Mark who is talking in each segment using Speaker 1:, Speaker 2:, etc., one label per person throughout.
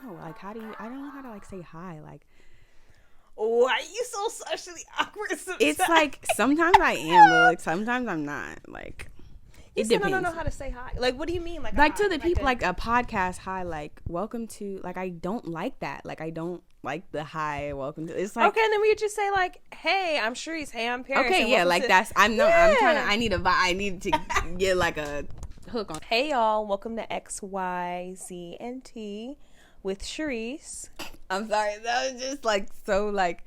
Speaker 1: know. Like, I don't know how to, like, say hi. Like,
Speaker 2: why are you so socially awkward sometimes?
Speaker 1: it's like, sometimes I am, but, like, sometimes I'm not. Like,
Speaker 2: it depends. I don't know how to say hi. Like, what do you mean?
Speaker 1: Like to the people, like a podcast hi, like, welcome to, like, I don't like that. Like, I don't like the hi, welcome to. It's like,
Speaker 2: okay, and then we could just say, like, hey, I'm Sharice. Hey, I'm Paris.
Speaker 1: Okay, yeah, like, that's, I'm trying to, I need to get, like, a hook on.
Speaker 2: Hey, y'all, welcome to XYZ and Tea with Sharice.
Speaker 1: I'm sorry, that was just, like, so, like,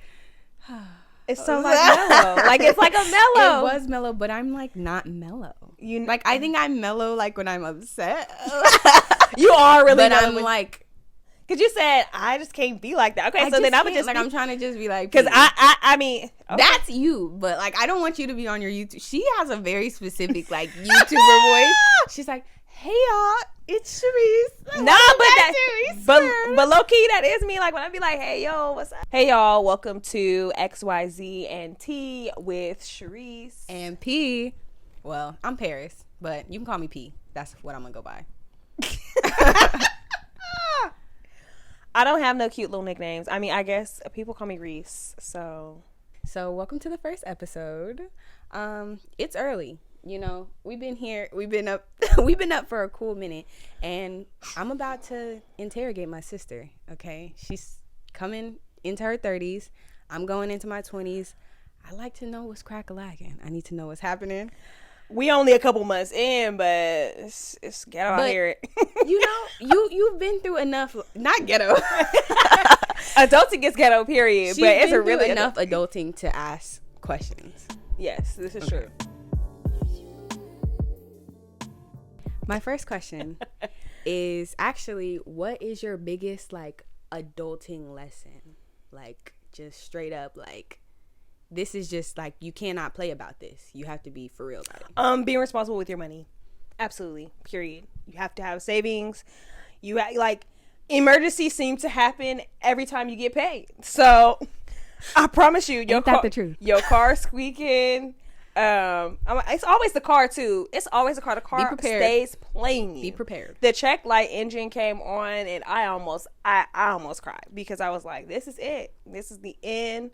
Speaker 2: it's so, like, mellow. Like, it's like a mellow.
Speaker 1: It was mellow, but I'm, like, not mellow. Like, I think I'm mellow, like, when I'm upset.
Speaker 2: You are really
Speaker 1: but
Speaker 2: mellow.
Speaker 1: I'm, like,
Speaker 2: because you said, I just can't be like that. Okay, so then I would just,
Speaker 1: like, I'm trying to just be like,
Speaker 2: because I mean, okay.
Speaker 1: That's you, but, like, I don't want you to be on your YouTube. She has a very specific, like, YouTuber voice. She's like, hey, y'all, it's Sharice.
Speaker 2: No, but low key, that is me. Like, when I be like, hey, yo, what's up? Hey, y'all, welcome to XYZ and Tea with Sharice.
Speaker 1: And P. Well, I'm Paris, but you can call me P. That's what I'm going to go by.
Speaker 2: I don't have no cute little nicknames. I mean, I guess people call me Reese. So
Speaker 1: welcome to the first episode. It's early. You know, we've been up for a cool minute, and I'm about to interrogate my sister. Okay, she's coming into her 30s. I'm going into my 20s. I like to know what's crack-a-lacking. I need to know what's happening.
Speaker 2: We only a couple months in, but it's ghetto out here.
Speaker 1: You know, you've been through enough. Not ghetto.
Speaker 2: Adulting is ghetto, period. But it's really
Speaker 1: enough adulting to ask questions.
Speaker 2: Yes, this is true.
Speaker 1: My first question is actually, what is your biggest, like, adulting lesson? Like, just straight up, like, this is just, like, you cannot play about this. You have to be for real about it.
Speaker 2: Being responsible with your money. Absolutely. Period. You have to have savings. Like, emergencies seem to happen every time you get paid. So, I promise you,
Speaker 1: the truth?
Speaker 2: Your car squeaking. It's always the car too. It's always the car. The car stays playing you.
Speaker 1: Be prepared.
Speaker 2: The check light engine came on, and I almost cried because I was like, "This is it. This is the end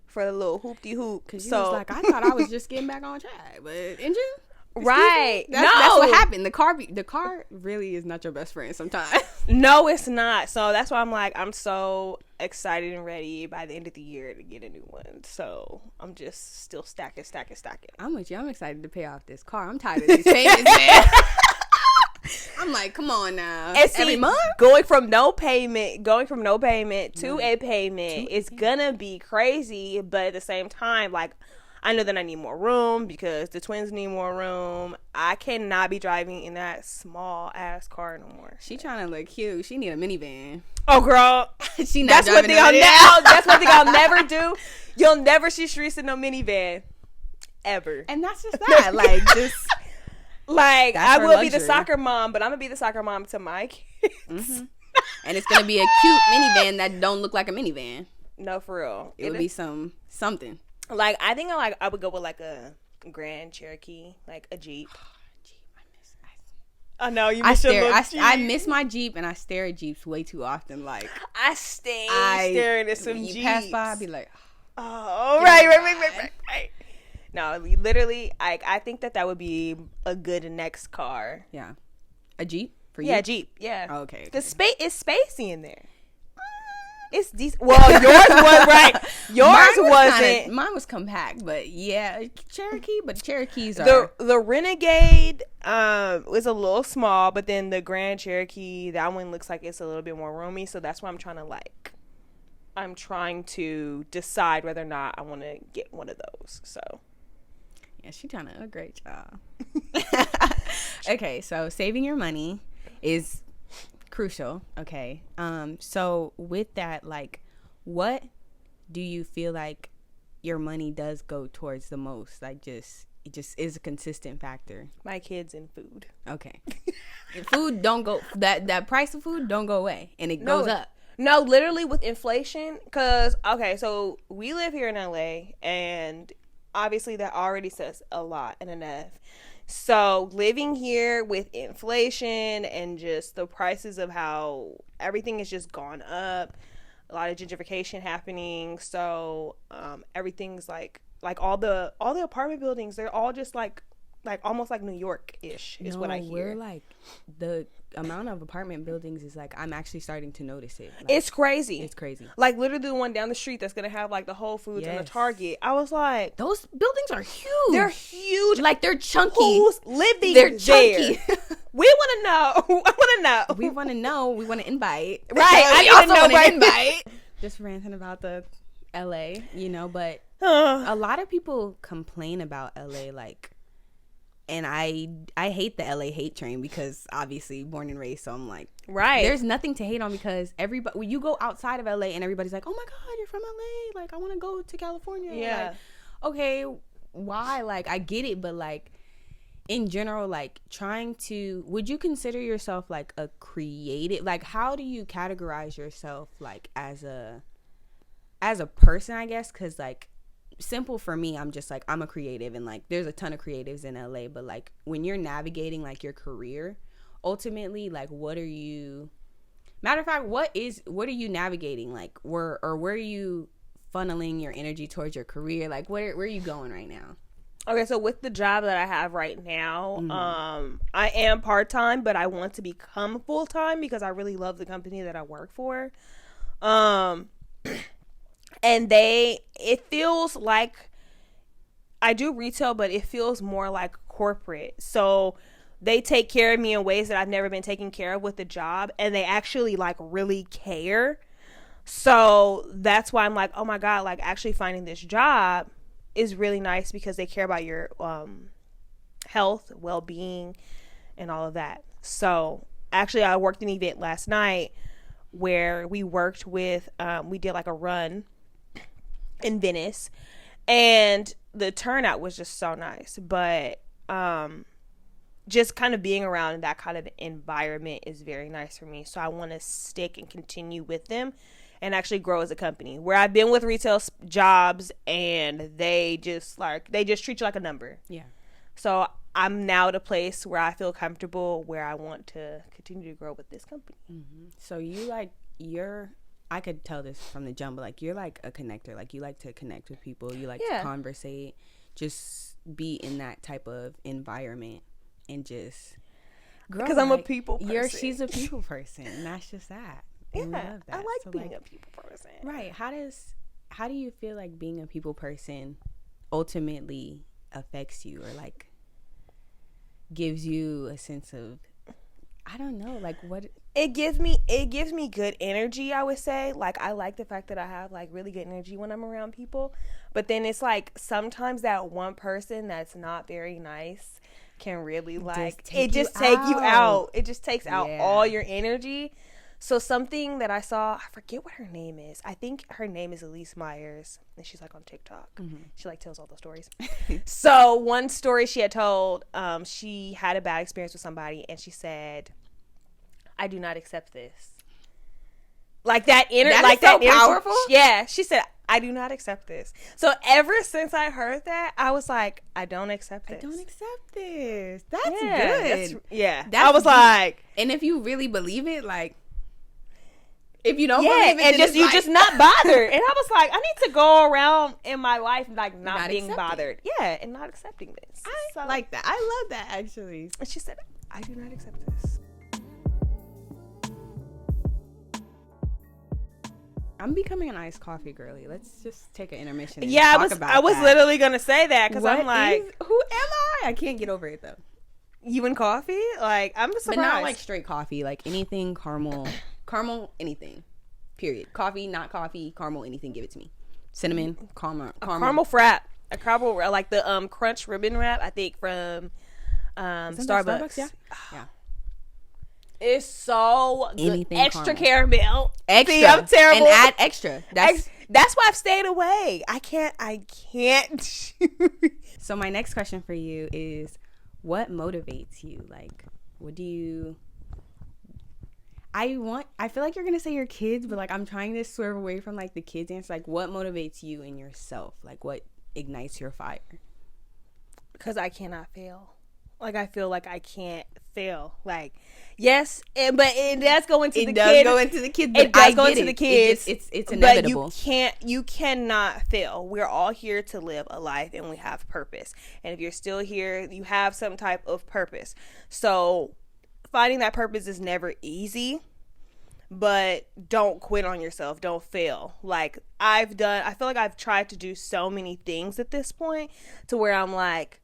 Speaker 2: for the little hoopty hoop."
Speaker 1: Because you was like, I thought I was just getting back on track, but engine.
Speaker 2: Right.
Speaker 1: That's what happened. The car really is not your best friend sometimes.
Speaker 2: No, it's not. So that's why I'm like, I'm so excited and ready by the end of the year to get a new one. So I'm just still stacking.
Speaker 1: I'm with you. I'm excited to pay off this car. I'm tired of these payments, man. I'm like, come on now.
Speaker 2: And see,
Speaker 1: every month
Speaker 2: going from no payment to a payment is gonna be crazy. But at the same time, like, I know that I need more room because the twins need more room. I cannot be driving in that small ass car no more.
Speaker 1: She trying to look cute. She need a minivan.
Speaker 2: Oh, girl.
Speaker 1: She not
Speaker 2: that's one thing I'll never do. You'll never see Sharice in no minivan. Ever.
Speaker 1: And that's just that. Like, just...
Speaker 2: Like, I will be the soccer mom, but I'm going to be the soccer mom to my kids.
Speaker 1: Mm-hmm. And it's going to be a cute minivan that don't look like a minivan.
Speaker 2: No, for real.
Speaker 1: It would be something.
Speaker 2: Like, I think I would go with, like, a Grand Cherokee, like a Jeep.
Speaker 1: Jeep,
Speaker 2: I know, you miss your little Jeep.
Speaker 1: I miss my Jeep, and I stare at Jeeps way too often. Like,
Speaker 2: I stay staring at some Jeeps.
Speaker 1: You pass by, I'd be like,
Speaker 2: oh, right. No, literally, I think that would be a good next car.
Speaker 1: Yeah. A Jeep for you?
Speaker 2: Yeah, Jeep. Yeah.
Speaker 1: Oh, okay.
Speaker 2: It's spacey in there. It's decent. Well, yours was right. Yours wasn't.
Speaker 1: Mine was compact, but yeah, Cherokee. But Cherokees are
Speaker 2: the Renegade. Was a little small, but then the Grand Cherokee, that one looks like it's a little bit more roomy. So that's why I'm trying to decide whether or not I want to get one of those. So.
Speaker 1: Yeah, she's trying to do a great job. Okay, so saving your money is crucial. Okay. So with that, like, what do you feel like your money does go towards the most? Like, it just is a consistent factor.
Speaker 2: My kids and food.
Speaker 1: Okay. Food don't go, that price of food don't go away, and it goes up.
Speaker 2: No, literally with inflation, because, okay, so we live here in LA, and obviously that already says a lot and enough. So living here with inflation and just the prices of how everything has just gone up, a lot of gentrification happening. So everything's like all the apartment buildings, they're all just like almost like New York-ish is what I hear.
Speaker 1: We're like, the amount of apartment buildings is like, I'm actually starting to notice it. Like,
Speaker 2: it's crazy.
Speaker 1: It's crazy.
Speaker 2: Like literally the one down the street that's gonna have like the Whole Foods and the Target. I was like,
Speaker 1: those buildings are huge.
Speaker 2: They're huge.
Speaker 1: Like, they're chunky.
Speaker 2: Who's living
Speaker 1: They're chunky.
Speaker 2: there? We want to know. I want to know.
Speaker 1: We want to know. We want to invite.
Speaker 2: Right. I
Speaker 1: also
Speaker 2: need to know.
Speaker 1: Want to invite. Just ranting about the LA, but a lot of people complain about LA, like, and I hate the LA hate train because obviously born and raised, so I'm like,
Speaker 2: right.
Speaker 1: There's nothing to hate on because everybody, when you go outside of LA and everybody's like, oh my God, you're from LA, like I want to go to California.
Speaker 2: Yeah.
Speaker 1: Like, okay, why? Like, I get it, but like in general, like would you consider yourself like a creative? Like, how do you categorize yourself like as a person, I guess? Because like, simple for me, I'm just like, I'm a creative, and like there's a ton of creatives in LA, but like when you're navigating like your career, ultimately, like what are you navigating, like where are you funneling your energy towards your career? Like where are you going right now?
Speaker 2: Okay, so with the job that I have right now, I am part-time, but I want to become full-time because I really love the company that I work for. And it feels like I do retail, but it feels more like corporate. So they take care of me in ways that I've never been taken care of with the job. And they actually like really care. So that's why I'm like, oh my God, like actually finding this job is really nice because they care about your health, well-being, and all of that. So actually I worked an event last night where we worked with, we did like a run in Venice, and the turnout was just so nice. But just kind of being around that kind of environment is very nice for me. So I want to stick and continue with them and actually grow as a company. Where I've been with retail jobs and they just treat you like a number. Yeah. So I'm now at a place where I feel comfortable, where I want to continue to grow with this company.
Speaker 1: Mm-hmm. So I could tell this from the jump, but like you're like a connector. Like you like to connect with people. You like to conversate, just be in that type of environment and just grow.
Speaker 2: Because I'm a people person.
Speaker 1: She's a people person, and that's just that.
Speaker 2: Yeah, love that. I like being a people person.
Speaker 1: Right. How do you feel like being a people person ultimately affects you, or like gives you a sense of, I don't know, like what
Speaker 2: it gives me good energy, I would say. Like I like the fact that I have like really good energy when I'm around people, but then it's like sometimes that one person that's not very nice can really like take you out. It just takes out all your energy. So something that I saw, I forget what her name is. I think her name is Elise Myers, and she's like on TikTok. Mm-hmm. She like tells all the stories. So one story she had told, she had a bad experience with somebody, and she said, "I do not accept this." Like that
Speaker 1: powerful.
Speaker 2: Yeah, she said, "I do not accept this." So ever since I heard that, I was like, "I don't accept this.
Speaker 1: I don't accept this." That's good.
Speaker 2: I was like,
Speaker 1: and if you really believe it, like. If you don't believe it,
Speaker 2: and just you just not bothered. And I was like, I need to go around in my life like not being bothered. Yeah, and not accepting this.
Speaker 1: I like that. I love that, actually.
Speaker 2: And she said, I do not accept this.
Speaker 1: I'm becoming an iced coffee girly. Let's just take an intermission. And
Speaker 2: I was literally gonna say that because I'm like,
Speaker 1: who am I? I can't get over it though.
Speaker 2: You and coffee? Like I'm surprised.
Speaker 1: But not like straight coffee. Like anything caramel, anything. Period. Coffee, not coffee, caramel, anything. Give it to me. Cinnamon, caramel
Speaker 2: frap. A caramel, like the crunch ribbon wrap. I think from Starbucks.
Speaker 1: Yeah.
Speaker 2: It's so good.
Speaker 1: Anything
Speaker 2: extra caramel.
Speaker 1: Extra.
Speaker 2: See, I'm terrible.
Speaker 1: And add extra.
Speaker 2: That's why I've stayed away. I can't.
Speaker 1: So my next question for you is, what motivates you? Like, what do you... I feel like you're going to say your kids, but like I'm trying to swerve away from like the kids answer. Like, what motivates you in yourself? Like, what ignites your fire?
Speaker 2: Because I cannot fail. like I feel like I can't fail. Like, yes, but it does go into the kids.
Speaker 1: It does go into the kids. But
Speaker 2: it does go into the kids.
Speaker 1: It's inevitable.
Speaker 2: But you cannot fail. We're all here to live a life, and we have purpose. And if you're still here, you have some type of purpose. So finding that purpose is never easy. But don't quit on yourself. Don't fail. Like, I feel like I've tried to do so many things at this point to where I'm like,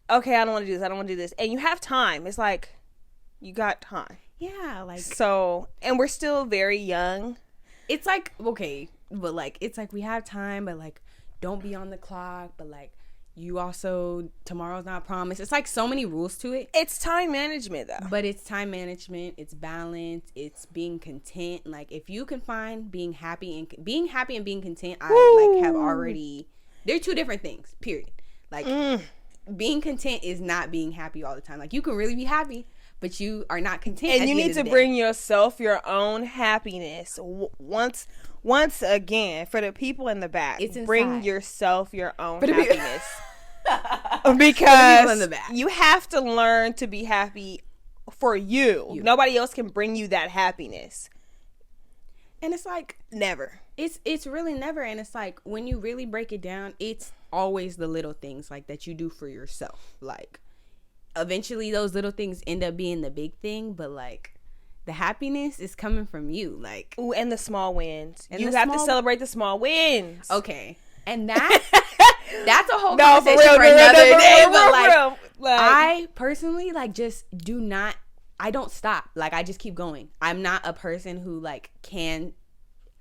Speaker 2: okay, I don't want to do this. I don't want to do this. And you have time. It's like, you got time.
Speaker 1: Yeah. Like,
Speaker 2: so, and we're still very young.
Speaker 1: It's like, okay, but like, it's like we have time, but like, don't be on the clock. But like, you also, tomorrow's not promised. It's like so many rules to it.
Speaker 2: It's time management though.
Speaker 1: But it's time management. It's balance. It's being content. Like, if you can find being happy and being content, I like have already, they're two different things, period. Like, being content is not being happy all the time. Like, you can really be happy, but you are not content.
Speaker 2: And you need to bring yourself your own happiness. Once again, for the people in the back, bring yourself your own happiness. Because you have to learn to be happy for you. Nobody else can bring you that happiness.
Speaker 1: And it's like,
Speaker 2: never.
Speaker 1: It's really never. And it's like, when you really break it down, it's always the little things like that you do for yourself. Like, eventually those little things end up being the big thing, but like, the happiness is coming from you. Like,
Speaker 2: ooh, and the small wins. You have to celebrate the small wins.
Speaker 1: Okay. And that's a whole conversation for another day. But like, I personally, like, just do not, I don't stop. Like, I just keep going. I'm not a person who like can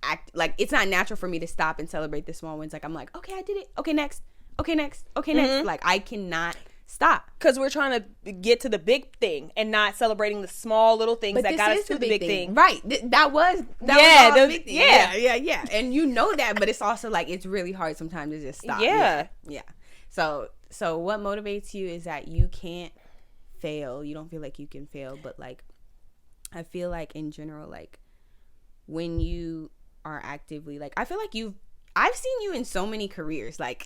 Speaker 1: act, like, it's not natural for me to stop and celebrate the small wins. Like, I'm like, okay, I did it. Okay, next. Okay, next. Okay, next. Like, I cannot stop.
Speaker 2: Because we're trying to get to the big thing and not celebrating the small little things that got us to the big thing.
Speaker 1: Right. That was the big thing. Yeah. And you know that, but it's also like, it's really hard sometimes to just stop. Yeah. So what motivates you is that you can't fail. You don't feel like you can fail, but like, I feel like in general, like, when you are actively, like, I feel like I've seen you in so many careers. Like,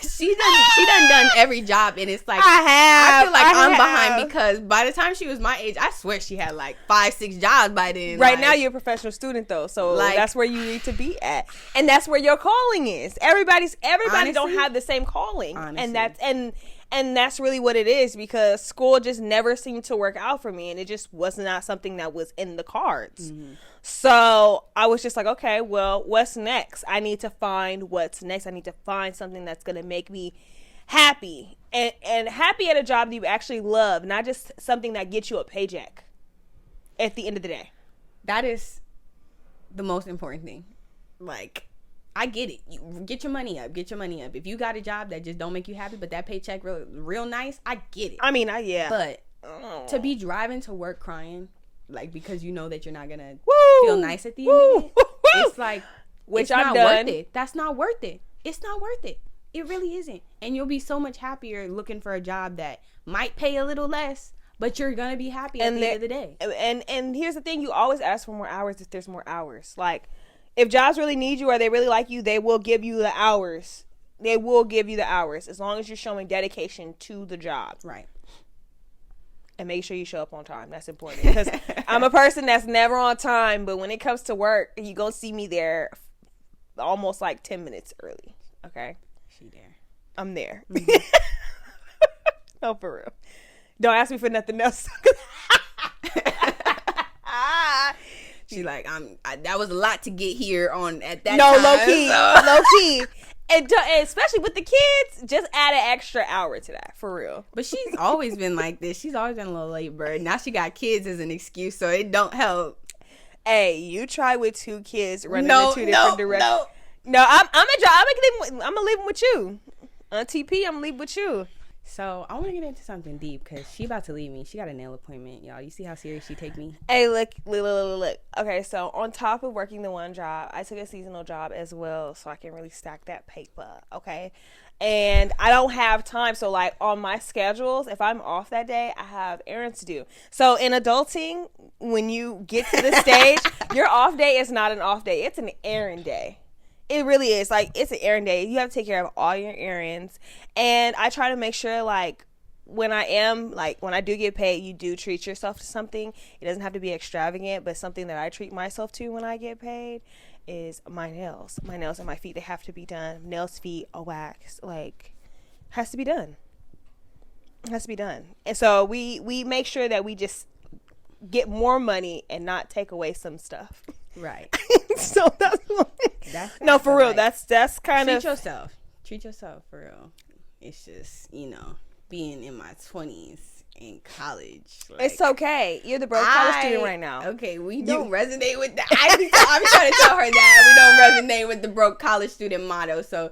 Speaker 1: she done every job, and it's like, I feel like I'm behind, because by the time she was my age, I swear she had like 5-6 jobs by then.
Speaker 2: Right,
Speaker 1: like,
Speaker 2: now you're a professional student though, so like, that's where you need to be at, and that's where your calling is. Everybody honestly, don't have the same calling, honestly. And that's really what it is, because school just never seemed to work out for me, and it just was not something that was in the cards. So I was just like, okay, well, what's next? I need to find what's next. I need to find something that's going to make me happy, and happy at a job that you actually love, not just something that gets you a paycheck at the end of the day. That is
Speaker 1: the most important thing. Like, I get it. You get your money up. If you got a job that just don't make you happy, but that paycheck real nice, I get it.
Speaker 2: I mean, yeah.
Speaker 1: But to be driving to work crying, like, because you know that you're not gonna feel nice at the end of it, it's like,
Speaker 2: which I'm done.
Speaker 1: Worth it. That's not worth it. It's not worth it. It really isn't. And you'll be so much happier looking for a job that might pay a little less, but you're gonna be happy at the end of the day.
Speaker 2: And here's the thing: you always ask for more hours if there's more hours. Like, if jobs really need you or they really like you, they will give you the hours. They will give you the hours as long as you're showing dedication to the job.
Speaker 1: Right.
Speaker 2: And make sure you show up on time. That's important. Because I'm a person that's never on time, but when it comes to work, you go see me there almost like 10 minutes early. Okay?
Speaker 1: She there.
Speaker 2: I'm there. No, for real. Don't ask me for nothing else.
Speaker 1: She's like, that was a lot to get here on at that time.
Speaker 2: No, low key. And especially with the kids, just add an extra hour to that, for real.
Speaker 1: But she's always been like this. She's always been a little late bird. Now she got kids as an excuse, so it don't help.
Speaker 2: Hey, you try with 2 kids running in 2 different directions. No, I'm gonna leave them with you. TP, I'm gonna leave with you.
Speaker 1: So I want to get into something deep, because she about to leave me. She got a nail appointment, y'all. You see how serious she take me?
Speaker 2: Hey, look. Okay, so on top of working the one job, I took a seasonal job as well, so I can really stack that paper, okay? And I don't have time, so like on my schedules, if I'm off that day, I have errands to do. So in adulting, when you get to the stage, your off day is not an off day. It's an errand day. It really is. Like, it's an errand day. You have to take care of all your errands. And I try to make sure, like, when I do get paid, you do treat yourself to something. It doesn't have to be extravagant, but something that I treat myself to when I get paid is my nails and my feet. They have to be done. Nails, feet, a wax, like, has to be done. It has to be done. And so we make sure that we just get more money and not take away some stuff.
Speaker 1: Right.
Speaker 2: So no, for real.
Speaker 1: Like,
Speaker 2: that's kind of
Speaker 1: treat yourself for real. It's just, being in my 20s in college. Like,
Speaker 2: it's okay. You're the broke college student right now.
Speaker 1: Okay, we don't resonate with that. I'm trying to tell her that we don't resonate with the broke college student motto. So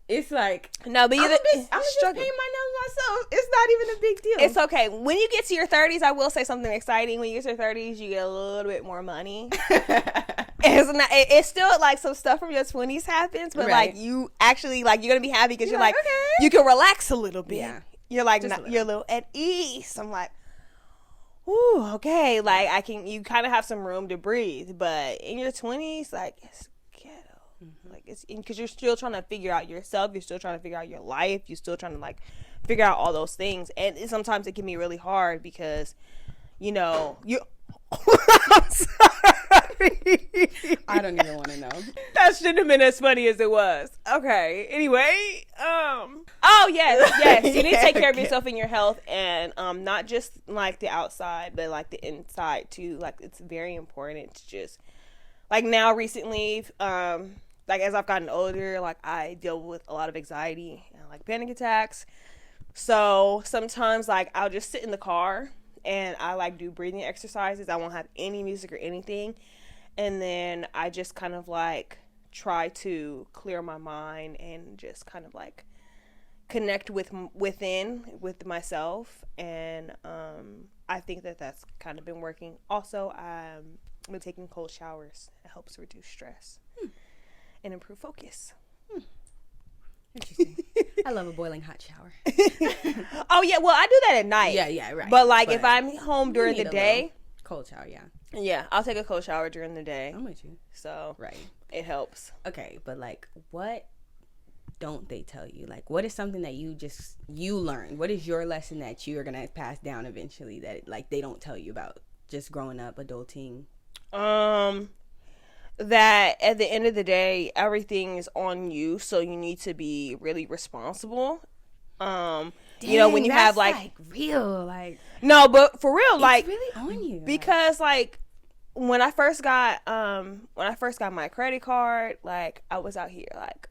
Speaker 1: it's like,
Speaker 2: no, but I'm just paying
Speaker 1: my nails myself. It's not even a big deal.
Speaker 2: It's okay. When you get to your 30s, I will say something exciting. When you get to your 30s, you get a little bit more money. It's still like some stuff from your 20s happens, but
Speaker 1: right.
Speaker 2: like you actually like, you're gonna be happy because you're like
Speaker 1: okay.
Speaker 2: You can relax a little bit.
Speaker 1: Yeah.
Speaker 2: You're like you're a little at ease. I'm like, ooh, okay. Like you kind of have some room to breathe, but in your 20s, like, it's ghetto. Mm-hmm. Like, it's because you're still trying to figure out yourself. You're still trying to figure out your life. You're still trying to like figure out all those things, and sometimes it can be really hard because, you. I'm sorry.
Speaker 1: I don't even want to know.
Speaker 2: That shouldn't have been as funny as it was. Okay. Anyway, oh yes. You need to take care of yourself and your health, and not just like the outside, but like the inside too. Like, it's very important to just like now recently, like as I've gotten older, like I deal with a lot of anxiety and like panic attacks. So sometimes like I'll just sit in the car and I like do breathing exercises. I won't have any music or anything. And then I just kind of like try to clear my mind and just kind of like connect with myself. And I think that that's kind of been working. Also, I've been taking cold showers. It helps reduce stress and improve focus.
Speaker 1: Interesting. I love a boiling hot shower.
Speaker 2: Oh yeah, well I do that at night.
Speaker 1: Yeah, right.
Speaker 2: But like if I'm home during the day,
Speaker 1: cold shower, yeah.
Speaker 2: Yeah, I'll take a cold shower during the day.
Speaker 1: I'm with you.
Speaker 2: So
Speaker 1: right,
Speaker 2: it helps.
Speaker 1: Okay, but like, what don't they tell you? Like, what is something that you learned? What is your lesson that you are gonna pass down eventually that like they don't tell you about just growing up, adulting?
Speaker 2: That at the end of the day, everything is on you, so you need to be really responsible. Dang, when you have like
Speaker 1: real, like,
Speaker 2: no, but for real,
Speaker 1: it's
Speaker 2: like
Speaker 1: really on you.
Speaker 2: Because like when I first got my credit card, like I was out here like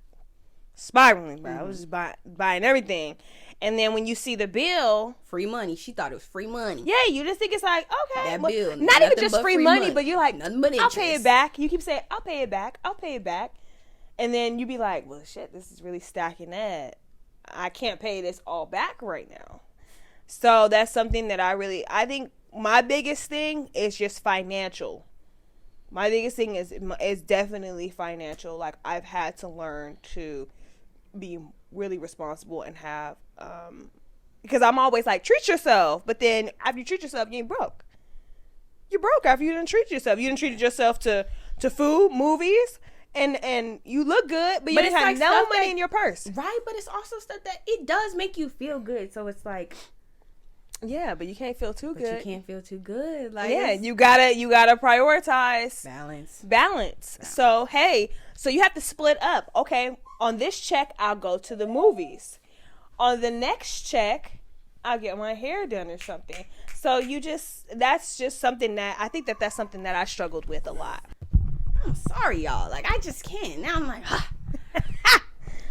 Speaker 2: spiraling, bro. I was just buying everything. And then when you see the bill,
Speaker 1: free money, she thought it was free money.
Speaker 2: Yeah, you just think it's like, okay,
Speaker 1: that bill,
Speaker 2: not even just free money, but you're like,
Speaker 1: I'll
Speaker 2: pay it back. You keep saying, I'll pay it back, and then you be like, well, shit, this is really stacking that. I can't pay this all back right now. So that's something that I think my biggest thing is just financial. My biggest thing is definitely financial. Like, I've had to learn to be really responsible and have because I'm always like, treat yourself, but then after you treat yourself, you ain't broke. You're broke after you didn't treat yourself. You didn't treat yourself to food, movies, and you look good, but you didn't have no money in your purse.
Speaker 1: Right, but it's also stuff that it does make you feel good. So it's like,
Speaker 2: yeah, but you can't feel too good.
Speaker 1: You can't feel too good. Like,
Speaker 2: yeah, you gotta prioritize balance. So so you have to split up. Okay, on this check, I'll go to the movies. On the next check, I'll get my hair done or something. So that's just something that I think that's something that I struggled with a lot.
Speaker 1: I'm sorry, y'all. Like, I just can't. Now I'm like,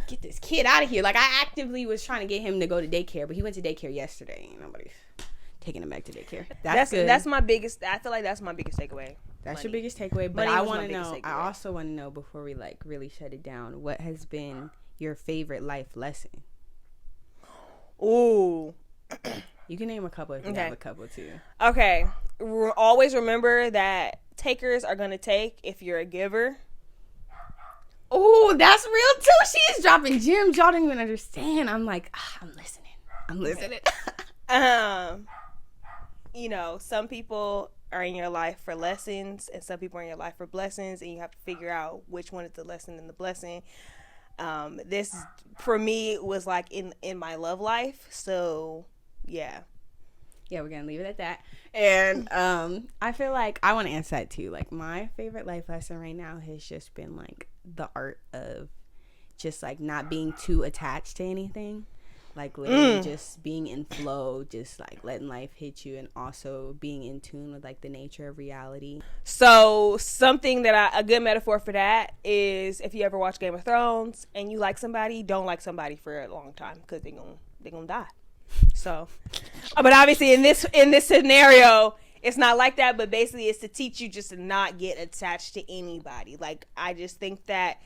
Speaker 1: get this kid out of here. Like, I actively was trying to get him to go to daycare, but he went to daycare yesterday. Nobody's taking him back to daycare. That's good.
Speaker 2: That's my biggest. I feel like that's my biggest takeaway.
Speaker 1: That's your biggest takeaway. But I want to know. I also want to know before we like really shut it down. What has been your favorite life lesson?
Speaker 2: Ooh.
Speaker 1: You can name a couple if you have a couple too.
Speaker 2: Okay. Always remember that takers are going to take if you're a giver.
Speaker 1: Oh, that's real too. She is dropping gems y'all don't even understand. I'm like, I'm listening.
Speaker 2: Some people are in your life for lessons and some people are in your life for blessings, and you have to figure out which one is the lesson and the blessing. This for me was like in my love life, so Yeah.
Speaker 1: Yeah, we're gonna leave it at that. And I feel like I want to answer that too. Like, my favorite life lesson right now has just been like the art of just like not being too attached to anything. Like, literally just being in flow, just like letting life hit you, and also being in tune with like the nature of reality.
Speaker 2: So something that a good metaphor for that is, if you ever watch Game of Thrones and you like somebody, don't like somebody for a long time, because they're gonna die. So, but obviously in this scenario, it's not like that. But basically, it's to teach you just to not get attached to anybody. Like, I just think that,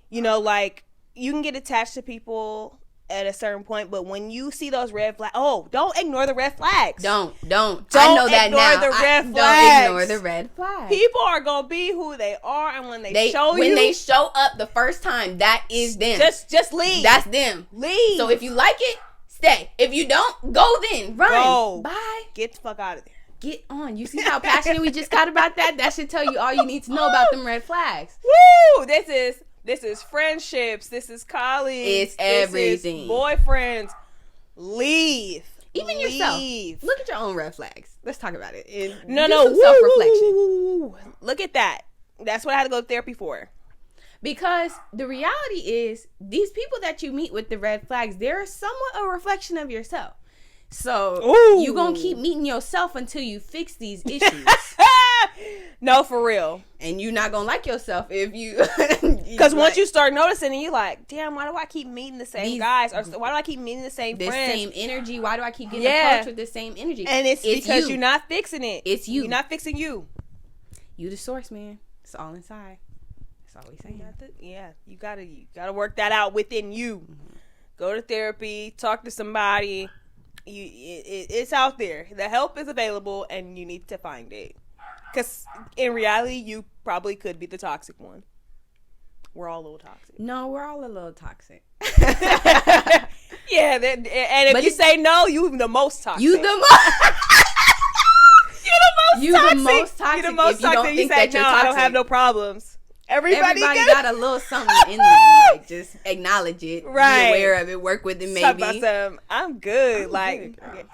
Speaker 2: you know, like, you can get attached to people at a certain point, but when you see those red flags, don't ignore the red flags.
Speaker 1: Don't. I know that now.
Speaker 2: The red flags.
Speaker 1: Don't ignore the red flags.
Speaker 2: People are gonna be who they are, and when they show
Speaker 1: up the first time, that is them.
Speaker 2: Just leave.
Speaker 1: That's them.
Speaker 2: Leave.
Speaker 1: So if you like it, stay. If you don't, go then. Run.
Speaker 2: Go.
Speaker 1: Bye.
Speaker 2: Get the fuck out of there.
Speaker 1: Get on. You see how passionate we just got about that? That should tell you all you need to know about them red flags.
Speaker 2: Woo! This is friendships. This is colleagues.
Speaker 1: It's everything.
Speaker 2: This is boyfriends. Leave.
Speaker 1: Even yourself. Look at your own red flags. Let's talk about it.
Speaker 2: No.
Speaker 1: Self-reflection.
Speaker 2: Look at that. That's what I had to go to therapy for.
Speaker 1: Because the reality is, these people that you meet with the red flags, they're somewhat a reflection of yourself. So you gonna keep meeting yourself until you fix these issues.
Speaker 2: No, for real.
Speaker 1: And you're not gonna like yourself if you,
Speaker 2: because once you start noticing, and you're like, damn, why do I keep meeting the same guys, or why do I keep meeting the same friends,
Speaker 1: same energy? Why do I keep getting approached with the same energy?
Speaker 2: And it's because you're not fixing it.
Speaker 1: It's you.
Speaker 2: You're not fixing you.
Speaker 1: You the source, man. It's all inside. That's all we saying.
Speaker 2: You gotta work that out within you. Mm-hmm. Go to therapy. Talk to somebody. It's out there. The help is available, and you need to find it. Because in reality, you probably could be the toxic one. We're all a little toxic.
Speaker 1: No, we're all a little toxic.
Speaker 2: Yeah, and if you say no, you the most toxic.
Speaker 1: You the most toxic.
Speaker 2: You're the most toxic. You say no, I don't have no problems. Everybody
Speaker 1: got a little something in them. Like, just acknowledge it.
Speaker 2: Right.
Speaker 1: Be aware of it. Work with it, maybe.
Speaker 2: I'm good. Girl,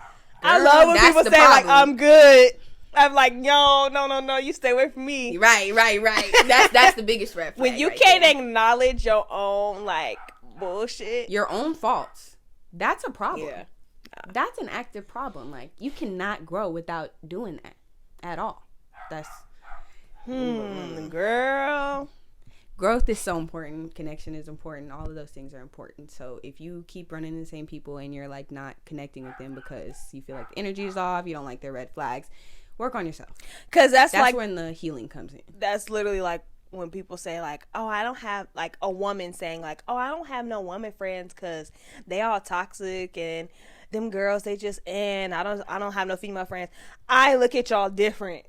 Speaker 2: I
Speaker 1: love
Speaker 2: when people say, like, I'm good. I'm like, no, you stay away from me.
Speaker 1: Right. That's the biggest red flag.
Speaker 2: When you can't acknowledge your own, like, bullshit.
Speaker 1: Your own faults. That's a problem.
Speaker 2: Yeah.
Speaker 1: That's an active problem. Like, you cannot grow without doing that at all. That's...
Speaker 2: Girl.
Speaker 1: Growth is so important. Connection is important. All of those things are important. So if you keep running into the same people and you're like not connecting with them because you feel like the energy is off, you don't like their red flags, work on yourself.
Speaker 2: Because that's like
Speaker 1: when the healing comes in.
Speaker 2: That's literally like when people say like, oh, I don't have, like a woman saying like, oh, I don't have no woman friends because they all toxic and them girls, they just I don't have no female friends. I look at y'all different.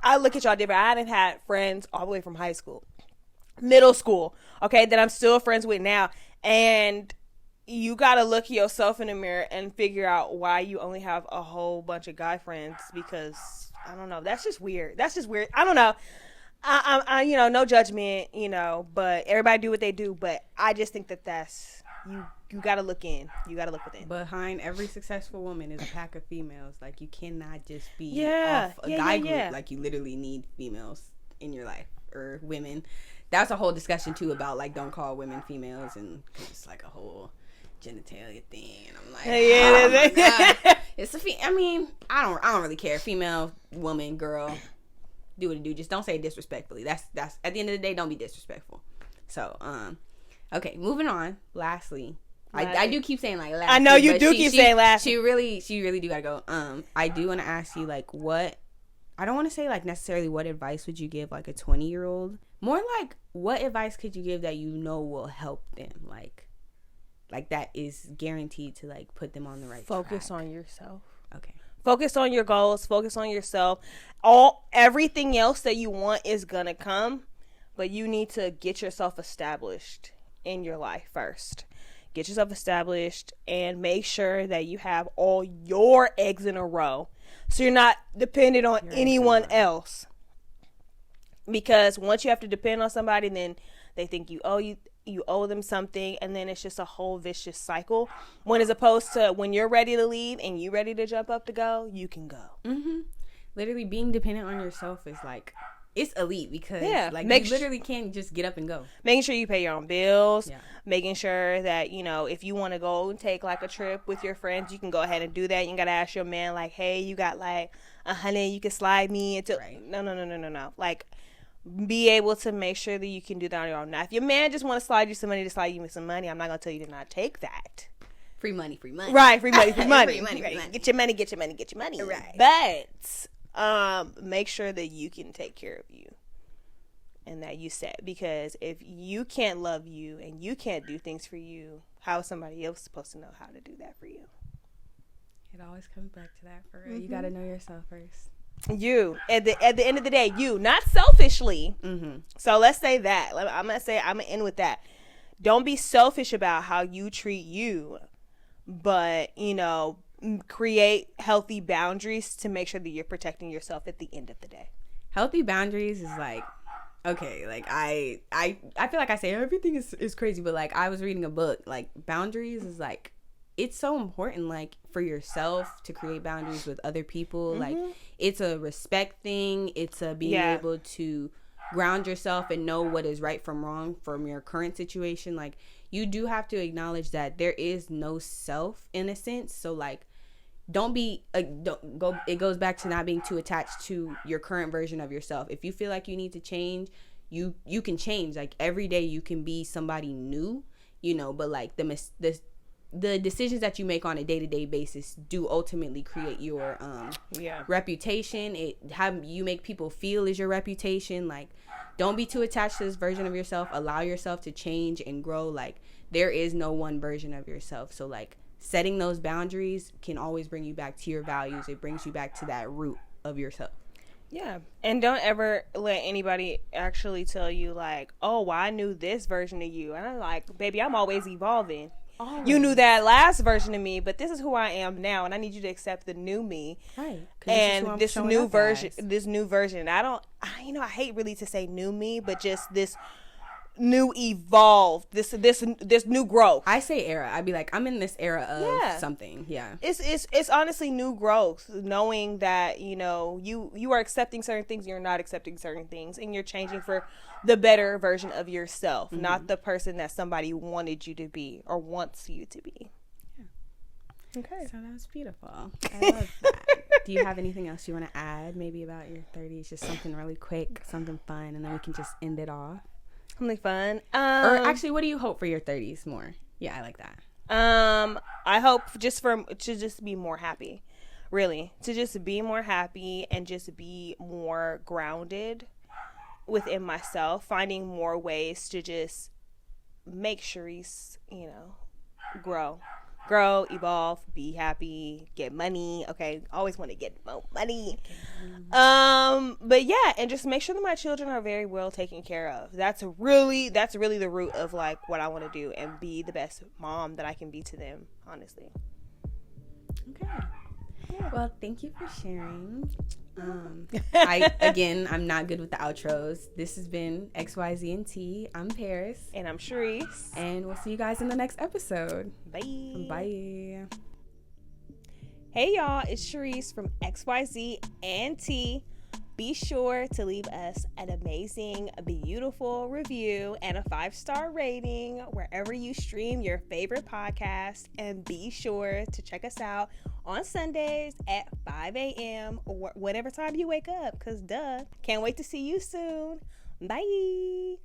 Speaker 2: I didn't have friends all the way from high school, middle school, okay, that I'm still friends with now. And you got to look yourself in the mirror and figure out why you only have a whole bunch of guy friends, because, I don't know, that's just weird. I don't know. I no judgment, but everybody do what they do. But I just think that's, you got to look in. You got to look within.
Speaker 1: Behind every successful woman is a pack of females. Like, you cannot just be off a guy group. Like, you literally need females in your life, or women. That's a whole discussion too about like, don't call women females, and it's like a whole genitalia thing. And I'm like, oh my God. It's I don't really care. Female, woman, girl, do what it do. Just don't say it disrespectfully. That's at the end of the day, don't be disrespectful. So, okay, moving on. Lastly, I do keep saying like lastly.
Speaker 2: I know you do keep saying lastly.
Speaker 1: She really do gotta go. I do want to ask you like, what, I don't want to say like necessarily what advice would you give like a 20-year-old? More like, what advice could you give that will help them? Like that is guaranteed to like put them on the right track.
Speaker 2: Focus on yourself.
Speaker 1: Okay.
Speaker 2: Focus on your goals. Focus on yourself. Everything else that you want is gonna come, but you need to get yourself established in your life first. Get yourself established and make sure that you have all your eggs in a row, so you're not dependent on anyone else. Because once you have to depend on somebody, then They think you owe them something, and then it's just a whole vicious cycle. When as opposed to when you're ready to leave and you ready to jump up to go, you can go.
Speaker 1: Mm-hmm. Literally being dependent on yourself is like, it's elite because like you literally can't just get up and go.
Speaker 2: Making sure you pay your own bills, making sure that, you know, if you want to go and take like a trip with your friends, you can go ahead and do that. You ain't got to ask your man like, hey, you got like $100 you can slide me into. No. Like, be able to make sure that you can do that on your own. Now, if your man just want to slide you some money to slide you some money, I'm not going to tell you to not take that.
Speaker 1: Free money.
Speaker 2: Right, free money.
Speaker 1: Free money.
Speaker 2: Get your money.
Speaker 1: Right.
Speaker 2: But make sure that you can take care of you and that you set, because if you can't love you and you can't do things for you, how is somebody else supposed to know how to do that for you?
Speaker 1: It always comes back to that, for real. You got to know yourself first.
Speaker 2: You at the end of the day, you, not selfishly. So let's say that I'm gonna end with that. Don't be selfish about how you treat you, but, you know, create healthy boundaries to make sure that you're protecting yourself at the end of the day.
Speaker 1: Healthy boundaries is like, okay, like I feel like I say everything is crazy, but like I was reading a book, like boundaries is like, it's so important, like for yourself to create boundaries with other people. Like it's a respect thing. It's a being able to ground yourself and know what is right from wrong from your current situation. Like you do have to acknowledge that there is no self in a sense. So like, it goes back to not being too attached to your current version of yourself. If you feel like you need to change, you can change. Like every day you can be somebody new, you know, but like the decisions that you make on a day-to-day basis do ultimately create your reputation. How you make people feel is your reputation. Like, don't be too attached to this version of yourself. Allow yourself to change and grow. Like, there is no one version of yourself. So like, setting those boundaries can always bring you back to your values. It brings you back to that root of yourself.
Speaker 2: Yeah. And don't ever let anybody actually tell you like, oh, well, I knew this version of you. And I'm like, baby, I'm always evolving. Always. You knew that last version of me, but this is who I am now, and I need you to accept the new me.
Speaker 1: Right.
Speaker 2: And this new version, I hate really to say new me, but just this new evolved, this new growth.
Speaker 1: I say era. I'd be like, I'm in this era of something. Yeah.
Speaker 2: It's honestly new growth, knowing that, you know, you are accepting certain things, you're not accepting certain things, and you're changing for the better version of yourself, not the person that somebody wanted you to be or wants you to be. Yeah. Okay.
Speaker 1: So that was beautiful. I love that. Do you have anything else you want to add, maybe about your 30s? Just something really quick, something fun, and then we can just end it off.
Speaker 2: Something fun.
Speaker 1: Or actually, what do you hope for your 30s more? Yeah, I like that.
Speaker 2: I hope to just be more happy. Really. To just be more happy and just be more grounded within myself. Finding more ways to just make Sharice, you know, grow, evolve, be happy, get money. Okay, always want to get more money. But yeah, and just make sure that my children are very well taken care of. That's really the root of like what I want to do, and be the best mom that I can be to them, honestly.
Speaker 1: Okay. Yeah. Well, thank you for sharing. I'm not good with the outros. This has been XYZ and Tea. I'm Paris.
Speaker 2: And I'm Sharice.
Speaker 1: And we'll see you guys in the next episode.
Speaker 2: Bye.
Speaker 1: Bye.
Speaker 2: Hey y'all, it's Sharice from XYZ and Tea. Be sure to leave us an amazing, beautiful review and a 5-star rating wherever you stream your favorite podcast. And be sure to check us out on Sundays at 5 a.m. or whatever time you wake up, because duh. Can't wait to see you soon. Bye.